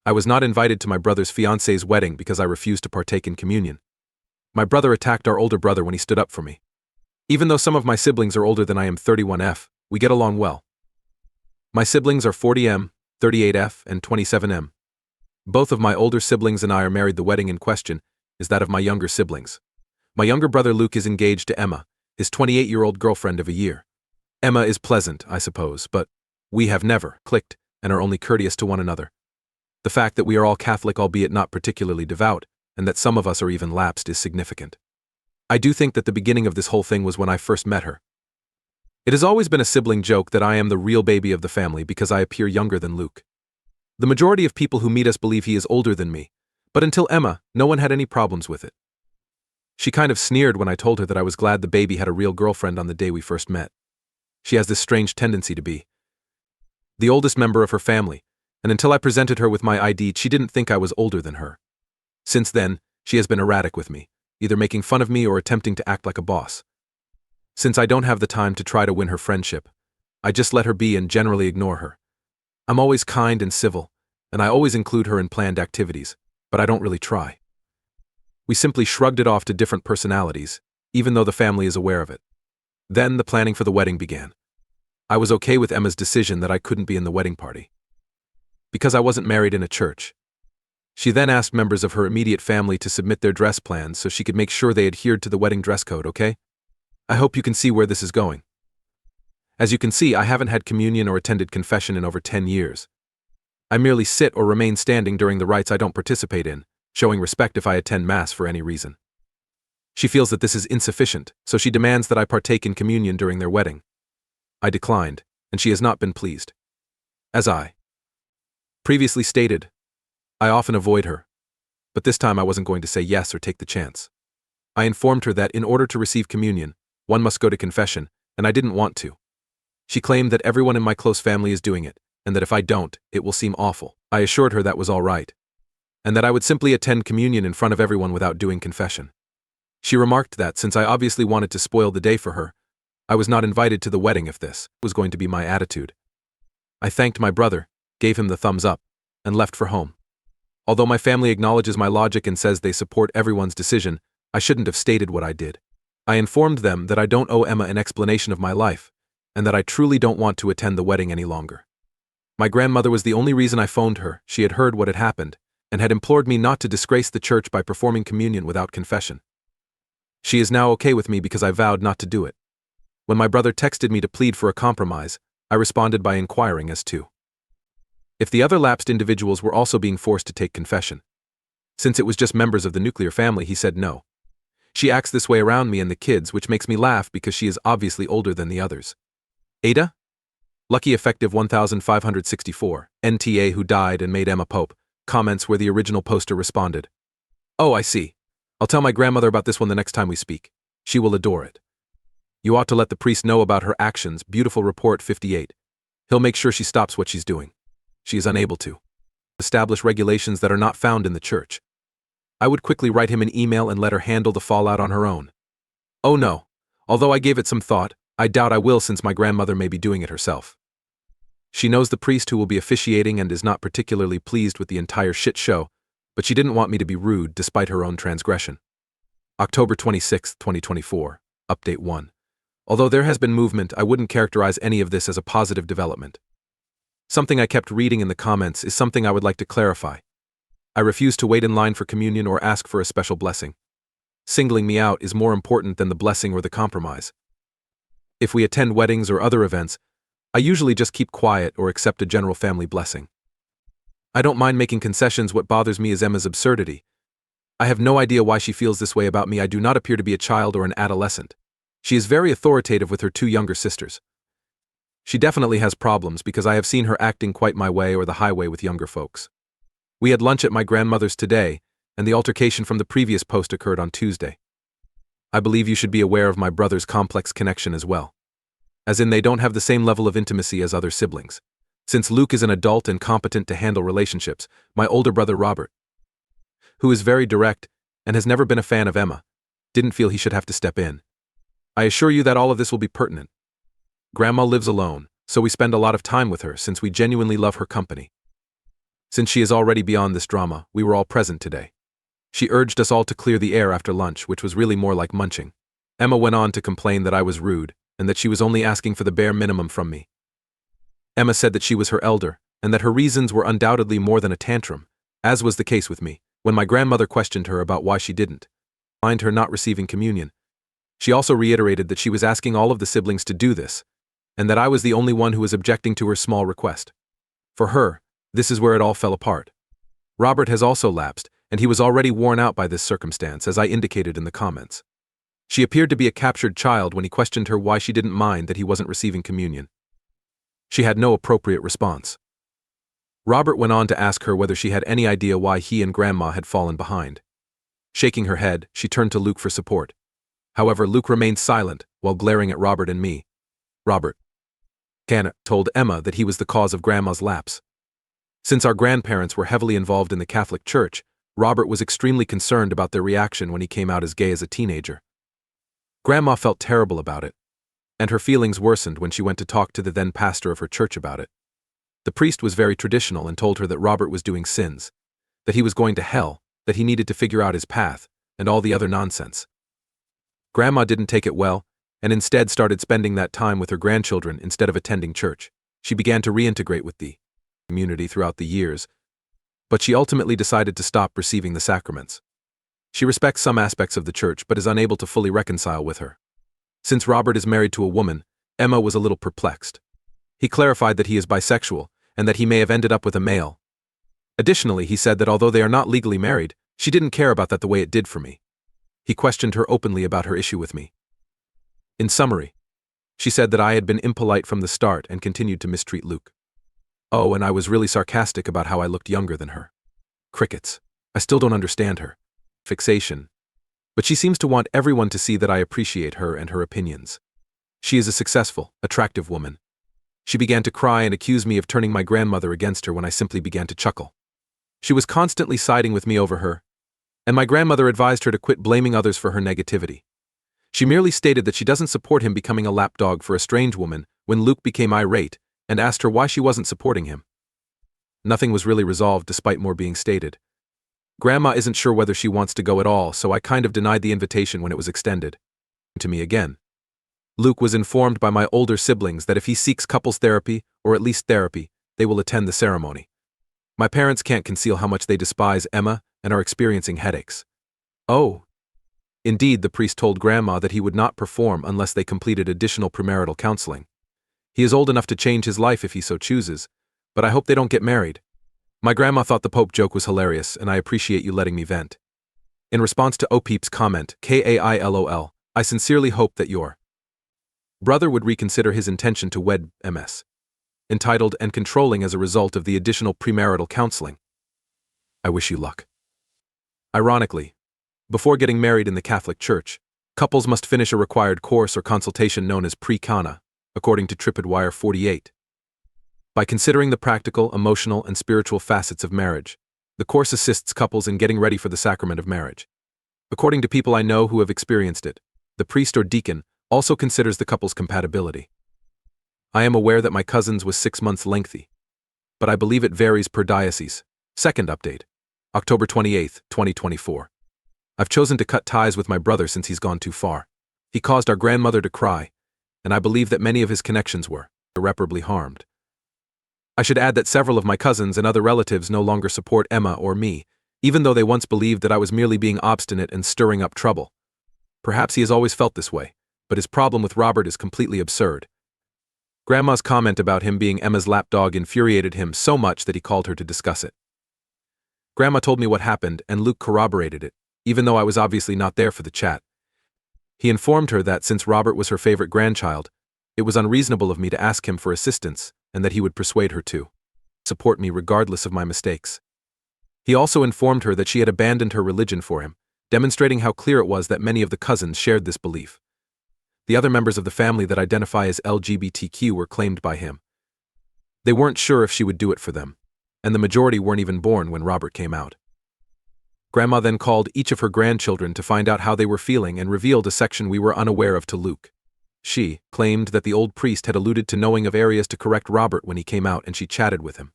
I was not invited to my brother's fiancée's wedding because I refused to partake in communion. My brother attacked our older brother when he stood up for me. Even though some of my siblings are older than I am 31F, we get along well. My siblings are 40M, 38F, and 27M. Both of my older siblings and I are married. The wedding in question is that of my younger siblings. My younger brother Luke is engaged to Emma, his 28-year-old girlfriend of a year. Emma is pleasant, I suppose, but we have never clicked and are only courteous to one another. The fact that we are all Catholic, albeit not particularly devout, and that some of us are even lapsed is significant. I do think that the beginning of this whole thing was when I first met her. It has always been a sibling joke that I am the real baby of the family because I appear younger than Luke. The majority of people who meet us believe he is older than me, but until Emma, no one had any problems with it. She kind of sneered when I told her that I was glad the baby had a real girlfriend on the day we first met. She has this strange tendency to be the oldest member of her family, and until I presented her with my ID, she didn't think I was older than her. Since then, she has been erratic with me, either making fun of me or attempting to act like a boss. Since I don't have the time to try to win her friendship, I just let her be and generally ignore her. I'm always kind and civil, and I always include her in planned activities, but I don't really try. We simply shrugged it off to different personalities, even though the family is aware of it. Then the planning for the wedding began. I was okay with Emma's decision that I couldn't be in the wedding party because I wasn't married in a church. She then asked members of her immediate family to submit their dress plans so she could make sure they adhered to the wedding dress code, okay? I hope you can see where this is going. As you can see, I haven't had communion or attended confession in over 10 years. I merely sit or remain standing during the rites I don't participate in, showing respect if I attend Mass for any reason. She feels that this is insufficient, so she demands that I partake in communion during their wedding. I declined, and she has not been pleased. As I previously stated, I often avoid her, but this time I wasn't going to say yes or take the chance. I informed her that in order to receive communion, one must go to confession, and I didn't want to. She claimed that everyone in my close family is doing it, and that if I don't, it will seem awful. I assured her that was all right, and that I would simply attend communion in front of everyone without doing confession. She remarked that since I obviously wanted to spoil the day for her, I was not invited to the wedding if this was going to be my attitude. I thanked my brother, gave him the thumbs up, and left for home. Although my family acknowledges my logic and says they support everyone's decision, I shouldn't have stated what I did. I informed them that I don't owe Emma an explanation of my life, and that I truly don't want to attend the wedding any longer. My grandmother was the only reason I phoned her. She had heard what had happened, and had implored me not to disgrace the church by performing communion without confession. She is now okay with me because I vowed not to do it. When my brother texted me to plead for a compromise, I responded by inquiring as to if the other lapsed individuals were also being forced to take confession. Since it was just members of the nuclear family, he said no. She acts this way around me and the kids, which makes me laugh because she is obviously older than the others. AITA? Lucky effective 1564, NTA who died and made Emma Pope, comments where the original poster responded. Oh, I see. I'll tell my grandmother about this one the next time we speak. She will adore it. You ought to let the priest know about her actions, beautiful report 58. He'll make sure she stops what she's doing. She is unable to establish regulations that are not found in the church. I would quickly write him an email and let her handle the fallout on her own. Oh no, although I gave it some thought, I doubt I will since my grandmother may be doing it herself. She knows the priest who will be officiating and is not particularly pleased with the entire shit show, but she didn't want me to be rude despite her own transgression. October 26, 2024, Update 1. Although there has been movement, I wouldn't characterize any of this as a positive development. Something I kept reading in the comments is something I would like to clarify. I refuse to wait in line for communion or ask for a special blessing. Singling me out is more important than the blessing or the compromise. If we attend weddings or other events, I usually just keep quiet or accept a general family blessing. I don't mind making concessions. What bothers me is Emma's absurdity. I have no idea why she feels this way about me. I do not appear to be a child or an adolescent. She is very authoritative with her two younger sisters. She definitely has problems because I have seen her acting quite my way or the highway with younger folks. We had lunch at my grandmother's today, and the altercation from the previous post occurred on Tuesday. I believe you should be aware of my brother's complex connection as well. As in, they don't have the same level of intimacy as other siblings. Since Luke is an adult and competent to handle relationships, my older brother Robert, who is very direct and has never been a fan of Emma, didn't feel he should have to step in. I assure you that all of this will be pertinent. Grandma lives alone, so we spend a lot of time with her since we genuinely love her company. Since she is already beyond this drama, we were all present today. She urged us all to clear the air after lunch, which was really more like munching. Emma went on to complain that I was rude, and that she was only asking for the bare minimum from me. Emma said that she was her elder, and that her reasons were undoubtedly more than a tantrum, as was the case with me, when my grandmother questioned her about why she didn't mind her not receiving communion. She also reiterated that she was asking all of the siblings to do this, and that I was the only one who was objecting to her small request. For her, this is where it all fell apart. Robert has also lapsed, and he was already worn out by this circumstance, as I indicated in the comments. She appeared to be a captured child when he questioned her why she didn't mind that he wasn't receiving communion. She had no appropriate response. Robert went on to ask her whether she had any idea why he and Grandma had fallen behind. Shaking her head, she turned to Luke for support. However, Luke remained silent while glaring at Robert and me. Robert told Emma that he was the cause of Grandma's lapse. Since our grandparents were heavily involved in the Catholic Church, Robert was extremely concerned about their reaction when he came out as gay as a teenager. Grandma felt terrible about it, and her feelings worsened when she went to talk to the then pastor of her church about it. The priest was very traditional and told her that Robert was doing sins, that he was going to hell, that he needed to figure out his path, and all the other nonsense. Grandma didn't take it well, and instead started spending that time with her grandchildren instead of attending church. She began to reintegrate with the community throughout the years, but she ultimately decided to stop receiving the sacraments. She respects some aspects of the church but is unable to fully reconcile with her. Since Robert is married to a woman, Emma was a little perplexed. He clarified that he is bisexual and that he may have ended up with a male. Additionally, he said that although they are not legally married, she didn't care about that the way it did for me. He questioned her openly about her issue with me. In summary, she said that I had been impolite from the start and continued to mistreat Luke. Oh, and I was really sarcastic about how I looked younger than her. Crickets. I still don't understand her fixation. But she seems to want everyone to see that I appreciate her and her opinions. She is a successful, attractive woman. She began to cry and accuse me of turning my grandmother against her when I simply began to chuckle. She was constantly siding with me over her, and my grandmother advised her to quit blaming others for her negativity. She merely stated that she doesn't support him becoming a lapdog for a strange woman when Luke became irate and asked her why she wasn't supporting him. Nothing was really resolved despite more being stated. Grandma isn't sure whether she wants to go at all, so I kind of denied the invitation when it was extended to me again. Luke was informed by my older siblings that if he seeks couples therapy, or at least therapy, they will attend the ceremony. My parents can't conceal how much they despise Emma and are experiencing headaches. Oh. Indeed, the priest told Grandma that he would not perform unless they completed additional premarital counseling. He is old enough to change his life if he so chooses, but I hope they don't get married. My grandma thought the Pope joke was hilarious, and I appreciate you letting me vent. In response to OPEEP's comment, KAILOL, I sincerely hope that your brother would reconsider his intention to wed MS. Entitled and controlling as a result of the additional premarital counseling. I wish you luck. Ironically, before getting married in the Catholic Church, couples must finish a required course or consultation known as pre-cana, according to TripAdvisor 48. By considering the practical, emotional, and spiritual facets of marriage, the course assists couples in getting ready for the sacrament of marriage. According to people I know who have experienced it, the priest or deacon also considers the couple's compatibility. I am aware that my cousin's was 6 months lengthy, but I believe it varies per diocese. Second update, October 28, 2024. I've chosen to cut ties with my brother since he's gone too far. He caused our grandmother to cry, and I believe that many of his connections were irreparably harmed. I should add that several of my cousins and other relatives no longer support Emma or me, even though they once believed that I was merely being obstinate and stirring up trouble. Perhaps he has always felt this way, but his problem with Robert is completely absurd. Grandma's comment about him being Emma's lapdog infuriated him so much that he called her to discuss it. Grandma told me what happened, and Luke corroborated it, even though I was obviously not there for the chat. He informed her that since Robert was her favorite grandchild, it was unreasonable of me to ask him for assistance, and that he would persuade her to support me regardless of my mistakes. He also informed her that she had abandoned her religion for him, demonstrating how clear it was that many of the cousins shared this belief. The other members of the family that identify as LGBTQ were claimed by him. They weren't sure if she would do it for them, and the majority weren't even born when Robert came out. Grandma then called each of her grandchildren to find out how they were feeling and revealed a section we were unaware of to Luke. She claimed that the old priest had alluded to knowing of areas to correct Robert when he came out, and she chatted with him.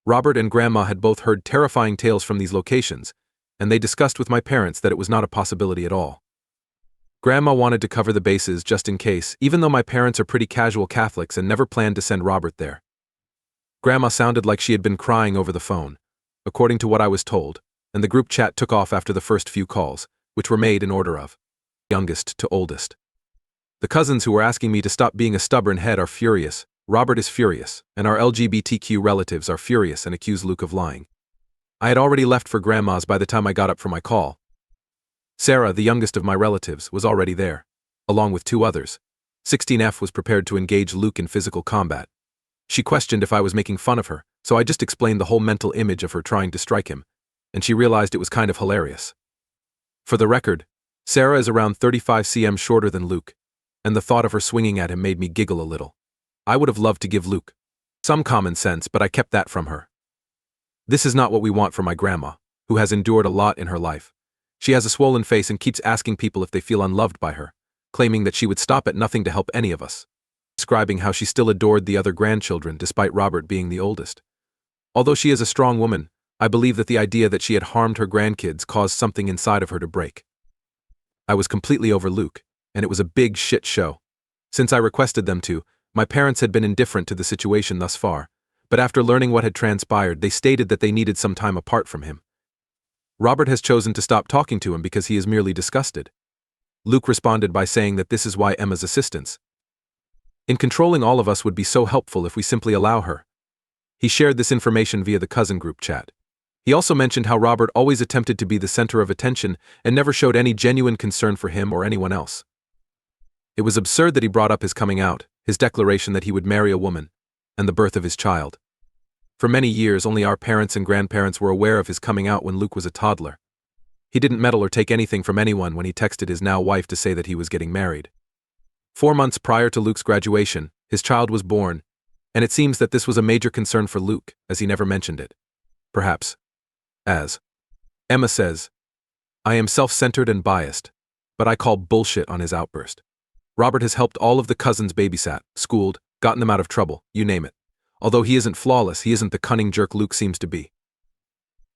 Robert and Grandma had both heard terrifying tales from these locations, and they discussed with my parents that it was not a possibility at all. Grandma wanted to cover the bases just in case, even though my parents are pretty casual Catholics and never planned to send Robert there. Grandma sounded like she had been crying over the phone, according to what I was told, and the group chat took off after the first few calls, which were made in order of youngest to oldest. The cousins who were asking me to stop being a stubborn head are furious, Robert is furious, and our LGBTQ relatives are furious and accuse Luke of lying. I had already left for Grandma's by the time I got up for my call. Sarah, the youngest of my relatives, was already there, along with 2 others. 16F was prepared to engage Luke in physical combat. She questioned if I was making fun of her, so I just explained the whole mental image of her trying to strike him, and she realized it was kind of hilarious. For the record, Sarah is around 35 cm shorter than Luke, and the thought of her swinging at him made me giggle a little. I would have loved to give Luke some common sense, but I kept that from her. This is not what we want for my grandma, who has endured a lot in her life. She has a swollen face and keeps asking people if they feel unloved by her, claiming that she would stop at nothing to help any of us, describing how she still adored the other grandchildren despite Robert being the oldest. Although she is a strong woman, I believe that the idea that she had harmed her grandkids caused something inside of her to break. I was completely over Luke, and it was a big shit show. Since I requested them to, my parents had been indifferent to the situation thus far, but after learning what had transpired, they stated that they needed some time apart from him. Robert has chosen to stop talking to him because he is merely disgusted. Luke responded by saying that this is why Emma's assistance in controlling all of us would be so helpful if we simply allow her. He shared this information via the cousin group chat. He also mentioned how Robert always attempted to be the center of attention and never showed any genuine concern for him or anyone else. It was absurd that he brought up his coming out, his declaration that he would marry a woman, and the birth of his child. For many years, only our parents and grandparents were aware of his coming out when Luke was a toddler. He didn't meddle or take anything from anyone when he texted his now wife to say that he was getting married. 4 months prior to Luke's graduation, his child was born, and it seems that this was a major concern for Luke, as he never mentioned it. Perhaps, as Emma says, I am self-centered and biased, but I call bullshit on his outburst. Robert has helped all of the cousins babysat, schooled, gotten them out of trouble, you name it. Although he isn't flawless, he isn't the cunning jerk Luke seems to be.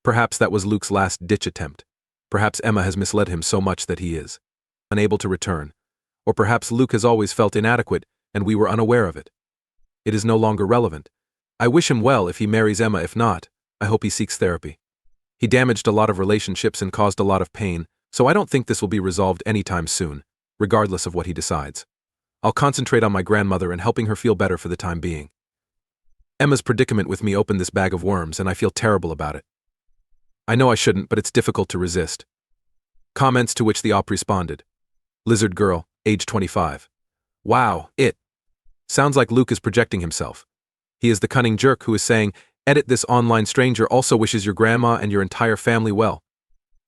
Perhaps that was Luke's last-ditch attempt. Perhaps Emma has misled him so much that he is unable to return. Or perhaps Luke has always felt inadequate and we were unaware of it. It is no longer relevant. I wish him well if he marries Emma. If not, I hope he seeks therapy. He damaged a lot of relationships and caused a lot of pain, so I don't think this will be resolved anytime soon, regardless of what he decides. I'll concentrate on my grandmother and helping her feel better for the time being. Emma's predicament with me opened this bag of worms and I feel terrible about it. I know I shouldn't, but it's difficult to resist. Comments to which the op responded. Lizard girl, age 25. Wow, it sounds like Luke is projecting himself. He is the cunning jerk who is saying, edit, this online stranger also wishes your grandma and your entire family well.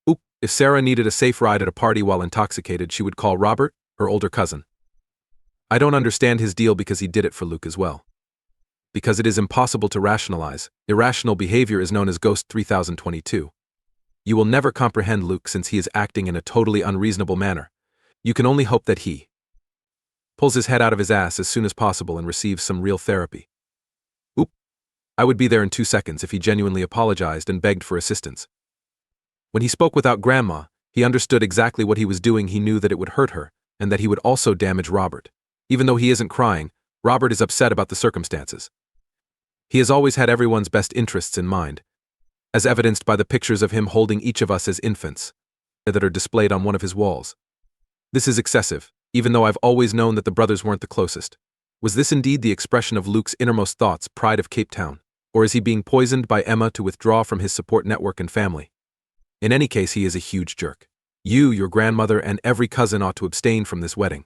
Oop, if Sarah needed a safe ride at a party while intoxicated, she would call Robert, her older cousin. I don't understand his deal because he did it for Luke as well. Because it is impossible to rationalize, irrational behavior is known as Ghost 3022. You will never comprehend Luke since he is acting in a totally unreasonable manner. You can only hope that he pulls his head out of his ass as soon as possible and receives some real therapy. Oop. I would be there in 2 seconds if he genuinely apologized and begged for assistance. When he spoke without Grandma, he understood exactly what he was doing. He knew that it would hurt her, and that he would also damage Robert. Even though he isn't crying, Robert is upset about the circumstances. He has always had everyone's best interests in mind, as evidenced by the pictures of him holding each of us as infants that are displayed on one of his walls. This is excessive, even though I've always known that the brothers weren't the closest. Was this indeed the expression of Luke's innermost thoughts, pride of Cape Town, or is he being poisoned by Emma to withdraw from his support network and family? In any case, he is a huge jerk. You, your grandmother, and every cousin ought to abstain from this wedding.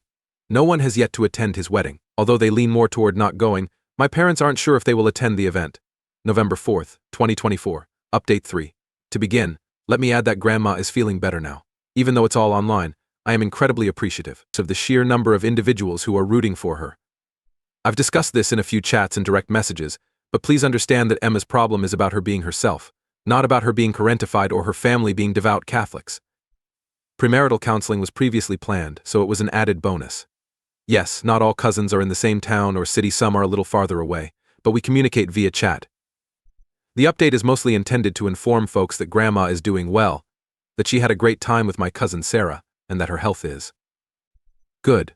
No one has yet to attend his wedding, although they lean more toward not going. My parents aren't sure if they will attend the event. November 4th, 2024. Update 3. To begin, let me add that Grandma is feeling better now. Even though it's all online, I am incredibly appreciative of the sheer number of individuals who are rooting for her. I've discussed this in a few chats and direct messages, but please understand that Emma's problem is about her being herself, not about her being parentified or her family being devout Catholics. Premarital counseling was previously planned, so it was an added bonus. Yes, not all cousins are in the same town or city, some are a little farther away, but we communicate via chat. The update is mostly intended to inform folks that Grandma is doing well, that she had a great time with my cousin Sarah, and that her health is good.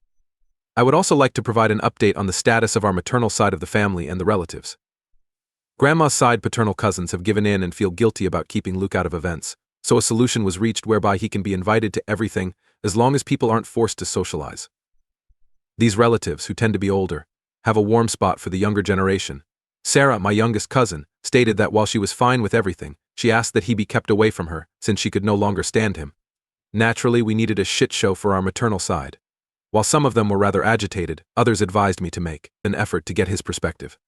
I would also like to provide an update on the status of our maternal side of the family and the relatives. Grandma's side paternal cousins have given in and feel guilty about keeping Luke out of events, so a solution was reached whereby he can be invited to everything as long as people aren't forced to socialize. These relatives, who tend to be older, have a warm spot for the younger generation. Sarah, my youngest cousin, stated that while she was fine with everything, she asked that he be kept away from her since she could no longer stand him. Naturally, we needed a shit show for our maternal side. While some of them were rather agitated, others advised me to make an effort to get his perspective.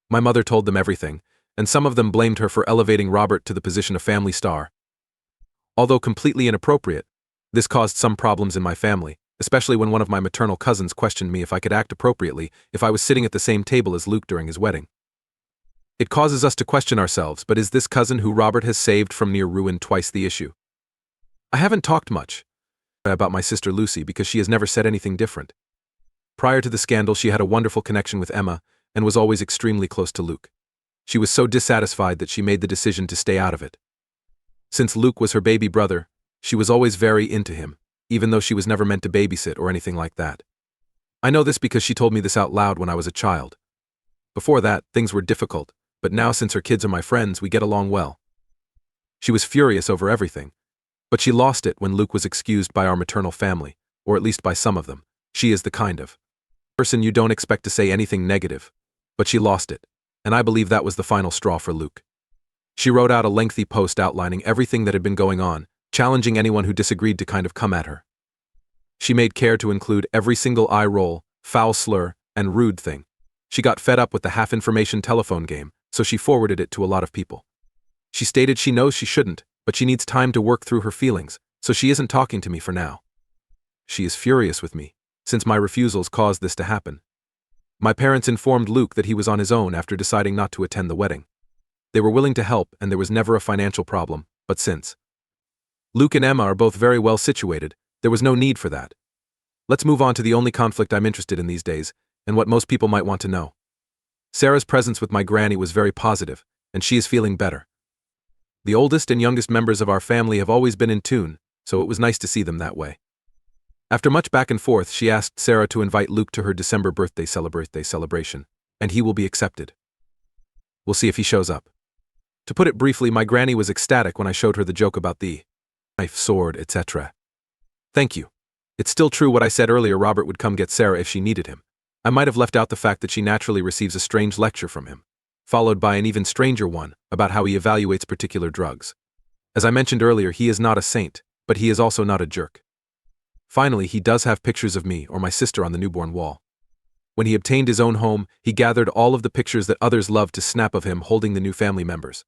My mother told them everything, and some of them blamed her for elevating Robert to the position of family star. Although completely inappropriate, this caused some problems in my family, especially when one of my maternal cousins questioned me if I could act appropriately if I was sitting at the same table as Luke during his wedding. It causes us to question ourselves, but is this cousin who Robert has saved from near ruin twice the issue? I haven't talked much about my sister Lucy because she has never said anything different. Prior to the scandal, she had a wonderful connection with Emma and was always extremely close to Luke. She was so dissatisfied that she made the decision to stay out of it. Since Luke was her baby brother, she was always very into him, even though she was never meant to babysit or anything like that. I know this because she told me this out loud when I was a child. Before that, things were difficult, but now since her kids are my friends, we get along well. She was furious over everything, but she lost it when Luke was excused by our maternal family, or at least by some of them. She is the kind of person you don't expect to say anything negative, but she lost it, and I believe that was the final straw for Luke. She wrote out a lengthy post outlining everything that had been going on, challenging anyone who disagreed to kind of come at her. She made care to include every single eye roll, foul slur, and rude thing. She got fed up with the half-information telephone game, so she forwarded it to a lot of people. She stated she knows she shouldn't, but she needs time to work through her feelings, so she isn't talking to me for now. She is furious with me, since my refusals caused this to happen. My parents informed Luke that he was on his own after deciding not to attend the wedding. They were willing to help and there was never a financial problem, but since Luke and Emma are both very well situated, there was no need for that. Let's move on to the only conflict I'm interested in these days, and what most people might want to know. Sarah's presence with my granny was very positive, and she is feeling better. The oldest and youngest members of our family have always been in tune, so it was nice to see them that way. After much back and forth, she asked Sarah to invite Luke to her December birthday celebration, and he will be accepted. We'll see if he shows up. To put it briefly, my granny was ecstatic when I showed her the joke about the knife, sword, etc. Thank you. It's still true what I said earlier, Robert would come get Sarah if she needed him. I might have left out the fact that she naturally receives a strange lecture from him, followed by an even stranger one about how he evaluates particular drugs. As I mentioned earlier, he is not a saint, but he is also not a jerk. Finally, he does have pictures of me or my sister on the newborn wall. When he obtained his own home, he gathered all of the pictures that others loved to snap of him holding the new family members.